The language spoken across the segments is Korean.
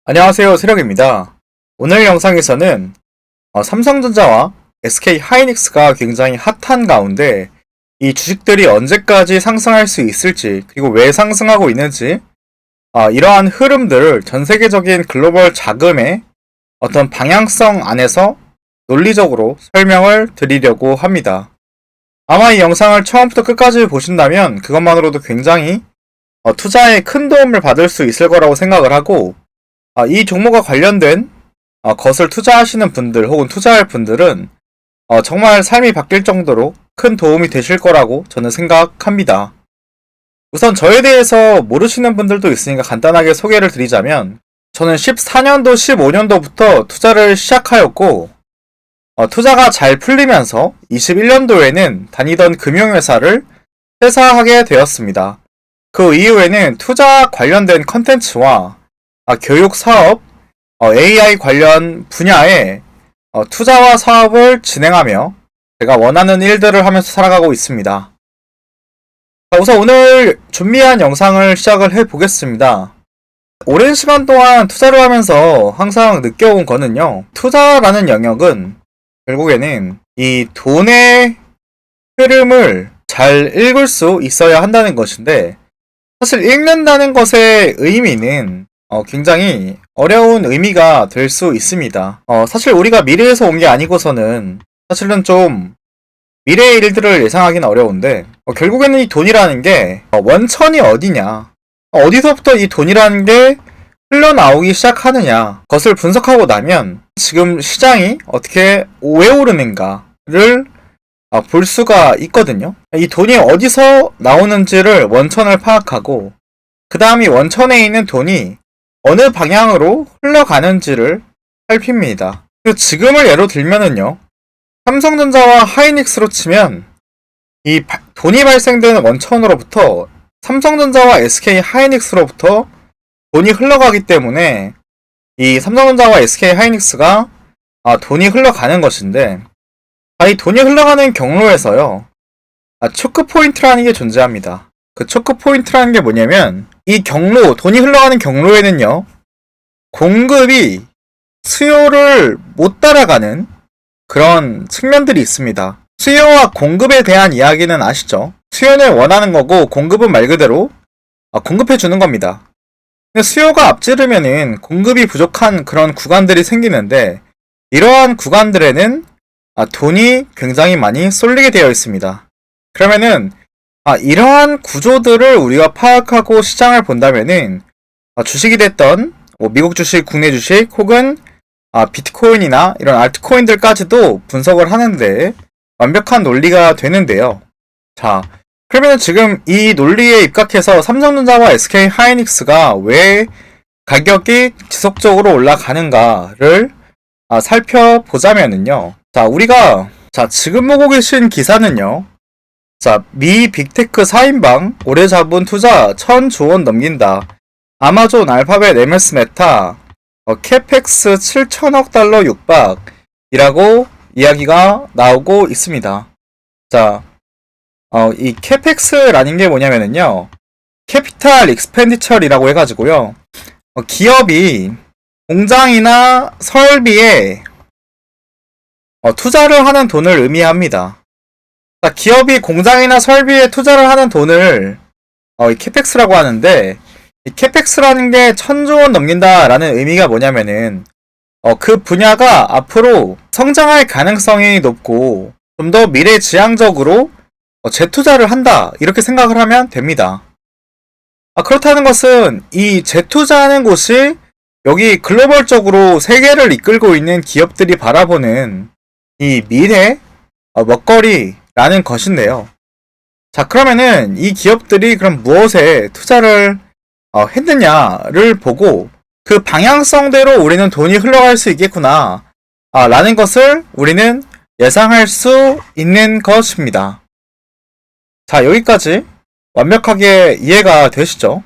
안녕하세요, 세력입니다. 오늘 영상에서는 삼성전자와 SK하이닉스가 굉장히 핫한 가운데 이 주식들이 언제까지 상승할 수 있을지, 그리고 왜 상승하고 있는지, 이러한 흐름들을 전 세계적인 글로벌 자금의 어떤 방향성 안에서 논리적으로 설명을 드리려고 합니다. 아마 이 영상을 처음부터 끝까지 보신다면 그것만으로도 굉장히 투자에 큰 도움을 받을 수 있을 거라고 생각을 하고, 이 종목과 관련된 것을 투자하시는 분들 혹은 투자할 분들은 정말 삶이 바뀔 정도로 큰 도움이 되실 거라고 저는 생각합니다. 우선 저에 대해서 모르시는 분들도 있으니까 간단하게 소개를 드리자면, 저는 14년도, 15년도부터 투자를 시작하였고, 투자가 잘 풀리면서 21년도에는 다니던 금융회사를 퇴사하게 되었습니다. 그 이후에는 투자 관련된 컨텐츠와 교육 사업, AI 관련 분야에 투자와 사업을 진행하며 제가 원하는 일들을 하면서 살아가고 있습니다. 우선 오늘 준비한 영상을 시작을 해보겠습니다. 오랜 시간 동안 투자를 하면서 항상 느껴온 거는요, 투자라는 영역은 결국에는 이 돈의 흐름을 잘 읽을 수 있어야 한다는 것인데, 사실 읽는다는 것의 의미는 굉장히 어려운 의미가 될 수 있습니다. 사실 우리가 미래에서 온 게 아니고서는 사실은 좀 미래의 일들을 예상하기는 어려운데, 결국에는 이 돈이라는 게 원천이 어디냐, 어디서부터 이 돈이라는 게 흘러나오기 시작하느냐, 것을 분석하고 나면 지금 시장이 어떻게 왜 오르는가를 볼 수가 있거든요. 이 돈이 어디서 나오는지를 원천을 파악하고, 그 다음이 원천에 있는 돈이 어느 방향으로 흘러가는지를 살핍니다. 지금을 예로 들면은요, 삼성전자와 하이닉스로 치면 이 돈이 발생되는 원천으로부터 삼성전자와 SK 하이닉스로부터 돈이 흘러가기 때문에 이 삼성전자와 SK 하이닉스가 돈이 흘러가는 것인데, 이 돈이 흘러가는 경로에서요, 초크 포인트라는 게 존재합니다. 그 초크 포인트라는 게 뭐냐면, 이 경로, 돈이 흘러가는 경로에는요, 공급이 수요를 못 따라가는 그런 측면들이 있습니다. 수요와 공급에 대한 이야기는 아시죠? 수요는 원하는 거고 공급은 말 그대로 공급해 주는 겁니다. 근데 수요가 앞지르면은 공급이 부족한 그런 구간들이 생기는데, 이러한 구간들에는 돈이 굉장히 많이 쏠리게 되어 있습니다. 그러면은 이러한 구조들을 우리가 파악하고 시장을 본다면은 주식이 됐던 미국 주식, 국내 주식 혹은 비트코인이나 이런 알트코인들까지도 분석을 하는데 완벽한 논리가 되는데요. 자, 그러면 지금 이 논리에 입각해서 삼성전자와 SK 하이닉스가 왜 가격이 지속적으로 올라가는가를 살펴보자면은요. 자, 우리가 지금 보고 계신 기사는요, 미 빅테크 4인방 올해 자본 투자 1000조 원 넘긴다. 아마존, 알파벳, MS 메타 캐펙스 7천억 달러 육박이라고 이야기가 나오고 있습니다. 이 캐펙스라는 게 뭐냐면은요, 캐피탈 익스펜디처리라고 해가지고요, 기업이 공장이나 설비에 투자를 하는 돈을 의미합니다. 기업이 공장이나 설비에 투자를 하는 돈을 이 캐펙스라고 하는데, 이 캐펙스라는 게 1000조 원 넘긴다라는 의미가 뭐냐면은 그 분야가 앞으로 성장할 가능성이 높고 좀 더 미래지향적으로 재투자를 한다, 이렇게 생각을 하면 됩니다. 그렇다는 것은 이 재투자하는 곳이 여기 글로벌적으로 세계를 이끌고 있는 기업들이 바라보는 이 미래 먹거리라는 것인데요. 그러면은 이 기업들이 그럼 무엇에 투자를 했느냐를 보고 그 방향성대로 우리는 돈이 흘러갈 수 있겠구나 라는 것을 우리는 예상할 수 있는 것입니다. 여기까지 완벽하게 이해가 되시죠?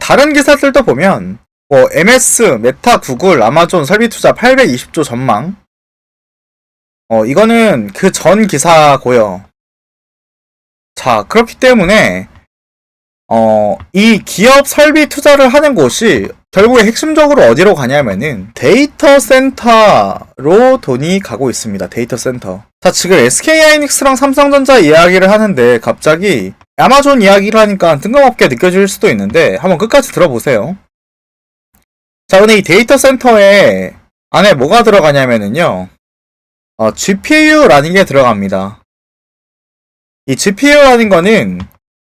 다른 기사들도 보면 MS, 메타, 구글, 아마존 설비 투자 820조 전망, 이거는 그 전 기사고요. 그렇기 때문에 이 기업 설비 투자를 하는 곳이 결국에 핵심적으로 어디로 가냐면은 데이터 센터로 돈이 가고 있습니다. 데이터 센터. 자, 지금 SK하이닉스랑 삼성전자 이야기를 하는데 갑자기 아마존 이야기를 하니까 뜬금없게 느껴질 수도 있는데 한번 끝까지 들어보세요. 자, 근데 이 데이터 센터에 안에 뭐가 들어가냐면은요. GPU라는 게 들어갑니다. 이 GPU라는 거는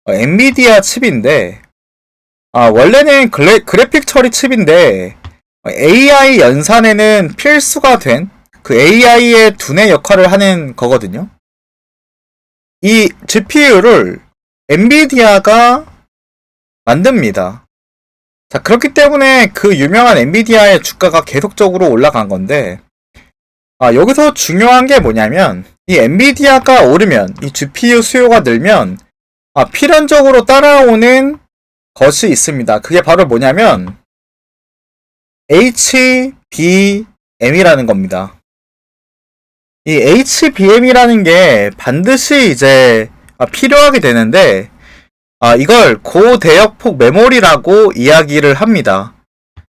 엔비디아 칩인데 원래는 그래픽 처리 칩인데 AI 연산에는 필수가 된 그 AI의 두뇌 역할을 하는 거거든요. 이 GPU를 엔비디아가 만듭니다. 자, 그렇기 때문에 그 유명한 엔비디아의 주가가 계속적으로 올라간 건데 여기서 중요한 게 뭐냐면 이 엔비디아가 오르면 이 GPU 수요가 늘면 필연적으로 따라오는 것이 있습니다. 그게 바로 뭐냐면 HBM이라는 겁니다. 이 HBM이라는 게 반드시 이제 필요하게 되는데 이걸 고대역폭 메모리라고 이야기를 합니다.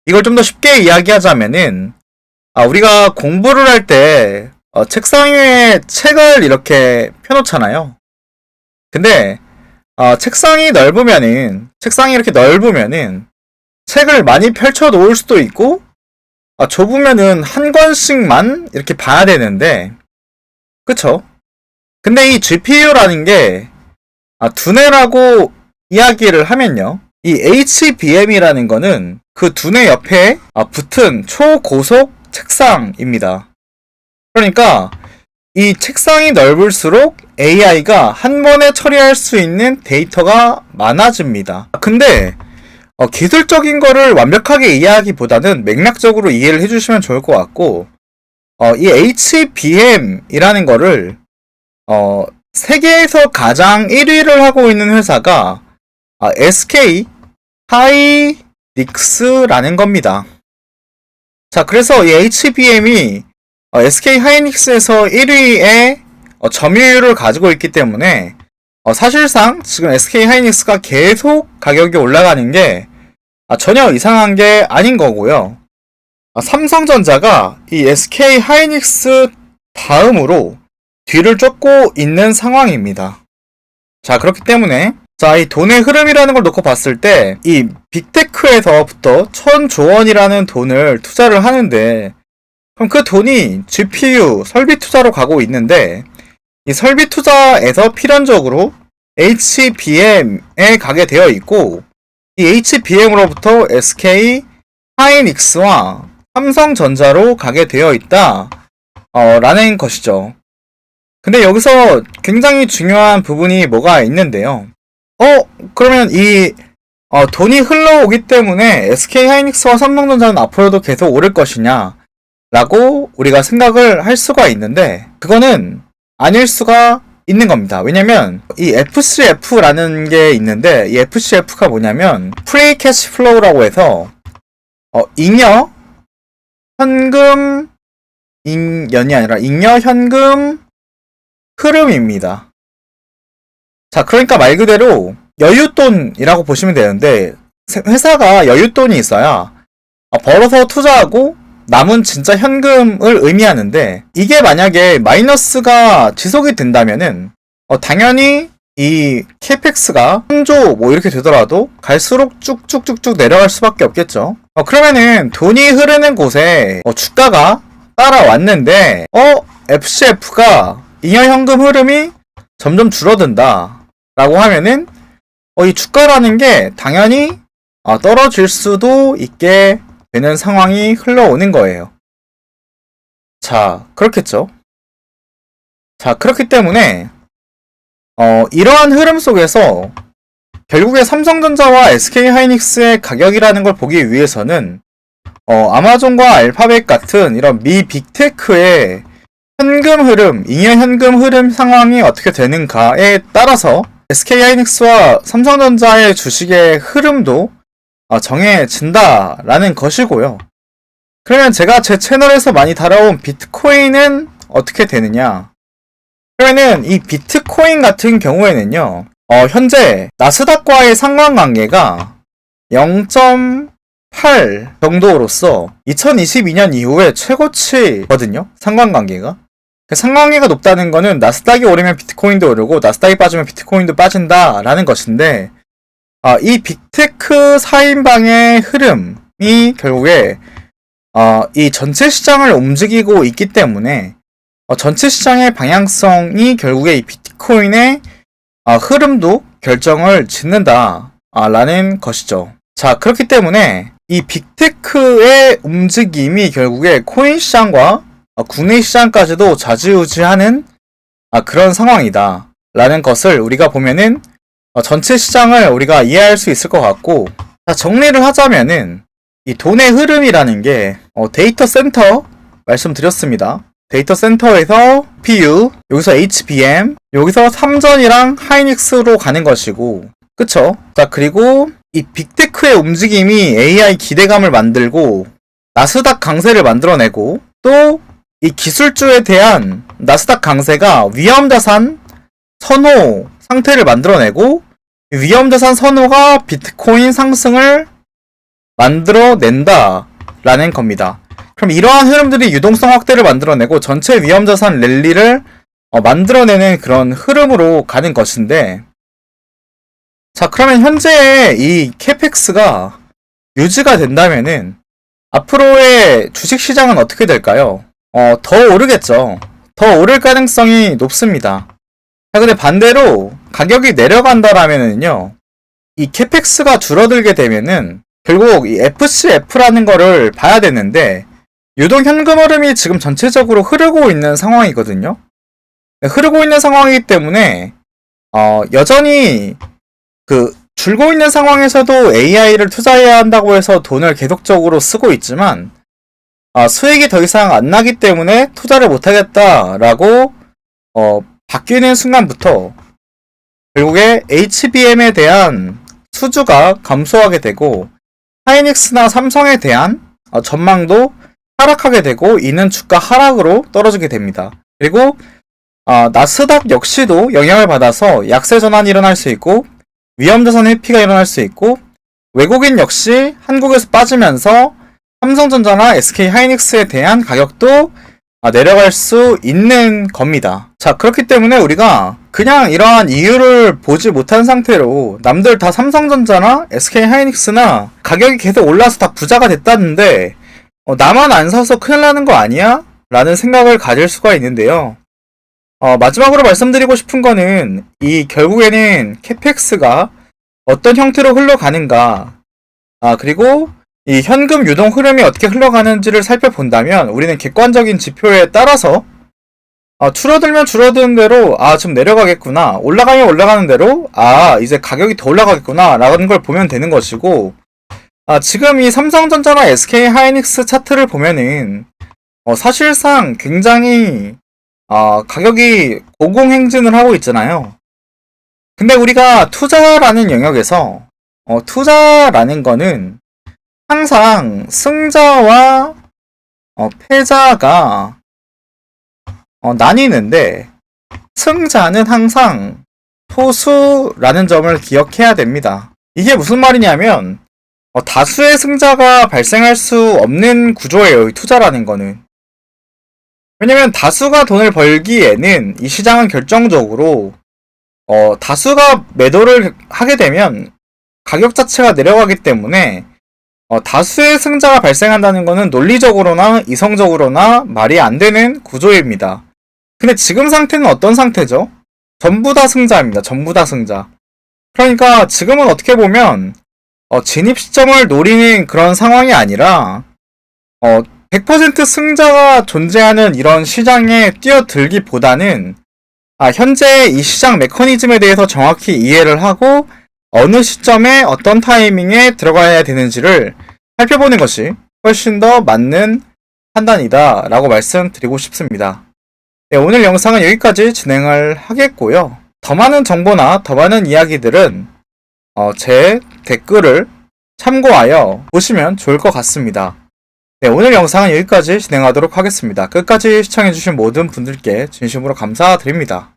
이걸 좀 더 쉽게 이야기하자면은 우리가 공부를 할 때 책상 위에 책을 이렇게 펴놓잖아요. 근데 책상이 이렇게 넓으면은 책을 많이 펼쳐 놓을 수도 있고 좁으면은 한 권씩만 이렇게 봐야 되는데 그쵸? 근데 이 GPU라는 게 두뇌라고 이야기를 하면요. 이 HBM이라는 거는 그 두뇌 옆에 붙은 초고속 책상입니다. 그러니까 이 책상이 넓을수록 AI가 한 번에 처리할 수 있는 데이터가 많아집니다. 근데 기술적인 거를 완벽하게 이해하기보다는 맥락적으로 이해를 해주시면 좋을 것 같고 이 HBM이라는 거를 세계에서 가장 1위를 하고 있는 회사가 SK 하이닉스라는 겁니다. 자, 그래서 이 HBM이 SK 하이닉스에서 1위의 점유율을 가지고 있기 때문에 사실상 지금 SK 하이닉스가 계속 가격이 올라가는 게 전혀 이상한 게 아닌 거고요. 삼성전자가 이 SK 하이닉스 다음으로 뒤를 쫓고 있는 상황입니다. 자, 그렇기 때문에 이 돈의 흐름이라는 걸 놓고 봤을 때 이 빅테크에서부터 1000조 원이라는 돈을 투자를 하는데 그럼 그 돈이 GPU 설비 투자로 가고 있는데 이 설비 투자에서 필연적으로 HBM에 가게 되어 있고 이 HBM으로부터 SK 하이닉스와 삼성전자로 가게 되어 있다 라는 것이죠. 근데 여기서 굉장히 중요한 부분이 뭐가 있는데요. 그러면 이 돈이 흘러오기 때문에 SK 하이닉스와 삼성전자는 앞으로도 계속 오를 것이냐 라고 우리가 생각을 할 수가 있는데 그거는 아닐 수가 있는 겁니다. 왜냐면 이 FCF라는 게 있는데 이 FCF가 뭐냐면 프리 캐시 플로우라고 해서 잉여 현금 인연이 아니라 잉여 현금 흐름입니다. 자, 그러니까 말 그대로 여윳돈이라고 보시면 되는데 회사가 여윳돈이 있어야 벌어서 투자하고 남은 진짜 현금을 의미하는데 이게 만약에 마이너스가 지속이 된다면은 당연히 이 캐펙스가 3조 뭐 이렇게 되더라도 갈수록 쭉쭉쭉쭉 내려갈 수밖에 없겠죠. 그러면은 돈이 흐르는 곳에 주가가 따라왔는데 FCF가 잉여 현금 흐름이 점점 줄어든다 라고 하면은 이 주가라는 게 당연히 떨어질 수도 있게 되는 상황이 흘러오는 거예요. 자, 그렇겠죠. 자, 그렇기 때문에 이러한 흐름 속에서 결국에 삼성전자와 SK 하이닉스의 가격이라는 걸 보기 위해서는 아마존과 알파벳 같은 이런 미 빅테크의 현금 흐름, 잉여 현금 흐름 상황이 어떻게 되는가에 따라서 SK 하이닉스와 삼성전자의 주식의 흐름도 정해진다라는 것이고요. 그러면 제가 제 채널에서 많이 다뤄온 비트코인은 어떻게 되느냐? 그러면은 이 비트코인 같은 경우에는요, 현재 나스닥과의 상관관계가 8 정도로서 2022년 이후에 최고치거든요. 상관관계가. 상관관계가 높다는 거는 나스닥이 오르면 비트코인도 오르고 나스닥이 빠지면 비트코인도 빠진다라는 것인데, 이 빅테크 4인방의 흐름이 결국에 이 전체 시장을 움직이고 있기 때문에 전체 시장의 방향성이 결국에 이 비트코인의 흐름도 결정을 짓는다라는 것이죠. 자, 그렇기 때문에 이 빅테크의 움직임이 결국에 코인 시장과 국내 시장까지도 좌지우지하는 그런 상황이다 라는 것을 우리가 보면은 전체 시장을 우리가 이해할 수 있을 것 같고, 자, 정리를 하자면은 이 돈의 흐름이라는 게 데이터 센터 말씀드렸습니다. 데이터 센터에서 PU, 여기서 HBM, 여기서 삼전이랑 하이닉스로 가는 것이고, 그쵸? 자, 그리고 이 빅테크의 움직임이 AI 기대감을 만들고 나스닥 강세를 만들어내고, 또 이 기술주에 대한 나스닥 강세가 위험자산 선호 상태를 만들어내고, 위험자산 선호가 비트코인 상승을 만들어낸다 라는 겁니다. 그럼 이러한 흐름들이 유동성 확대를 만들어내고 전체 위험자산 랠리를 만들어내는 그런 흐름으로 가는 것인데, 자, 그러면 현재 이 캐펙스가 유지가 된다면은 앞으로의 주식시장은 어떻게 될까요? 더 오르겠죠. 더 오를 가능성이 높습니다. 자, 근데 반대로 가격이 내려간다라면은요, 이 캐펙스가 줄어들게 되면은 결국 이 FCF라는 거를 봐야 되는데, 유동 현금 흐름이 지금 전체적으로 흐르고 있는 상황이거든요. 흐르고 있는 상황이기 때문에 여전히 줄고 있는 상황에서도 AI를 투자해야 한다고 해서 돈을 계속적으로 쓰고 있지만 수익이 더 이상 안 나기 때문에 투자를 못 하겠다라고 바뀌는 순간부터 결국에 HBM에 대한 수주가 감소하게 되고 하이닉스나 삼성에 대한 전망도 하락하게 되고, 이는 주가 하락으로 떨어지게 됩니다. 그리고 나스닥 역시도 영향을 받아서 약세 전환이 일어날 수 있고 위험자산 회피가 일어날 수 있고, 외국인 역시 한국에서 빠지면서 삼성전자나 SK하이닉스에 대한 가격도 내려갈 수 있는 겁니다. 자, 그렇기 때문에 우리가 그냥 이러한 이유를 보지 못한 상태로 남들 다 삼성전자나 SK하이닉스나 가격이 계속 올라서 다 부자가 됐다는데 나만 안 사서 큰일 나는 거 아니야? 라는 생각을 가질 수가 있는데요. 마지막으로 말씀드리고 싶은 거는 이 결국에는 캐펙스가 어떤 형태로 흘러가는가, 그리고 이 현금 유동 흐름이 어떻게 흘러가는지를 살펴본다면 우리는 객관적인 지표에 따라서 줄어들면 줄어드는 대로 좀 내려가겠구나, 올라가면 올라가는 대로 이제 가격이 더 올라가겠구나 라는 걸 보면 되는 것이고, 지금 이 삼성전자나 SK하이닉스 차트를 보면은 사실상 굉장히 가격이 고공행진을 하고 있잖아요. 근데 우리가 투자라는 영역에서 투자라는 거는 항상 승자와 패자가 나뉘는데, 승자는 항상 소수라는 점을 기억해야 됩니다. 이게 무슨 말이냐면 다수의 승자가 발생할 수 없는 구조예요, 이 투자라는 거는. 왜냐면 다수가 돈을 벌기에는 이 시장은 결정적으로 다수가 매도를 하게 되면 가격 자체가 내려가기 때문에 다수의 승자가 발생한다는 것은 논리적으로나 이성적으로나 말이 안 되는 구조입니다. 근데 지금 상태는 어떤 상태죠? 전부 다 승자입니다. 전부 다 승자. 그러니까 지금은 어떻게 보면 진입 시점을 노리는 그런 상황이 아니라 100% 승자가 존재하는 이런 시장에 뛰어들기보다는 현재 이 시장 메커니즘에 대해서 정확히 이해를 하고 어느 시점에 어떤 타이밍에 들어가야 되는지를 살펴보는 것이 훨씬 더 맞는 판단이다 라고 말씀드리고 싶습니다. 네, 오늘 영상은 여기까지 진행을 하겠고요. 더 많은 정보나 더 많은 이야기들은 제 댓글을 참고하여 보시면 좋을 것 같습니다. 네, 오늘 영상은 여기까지 진행하도록 하겠습니다. 끝까지 시청해주신 모든 분들께 진심으로 감사드립니다.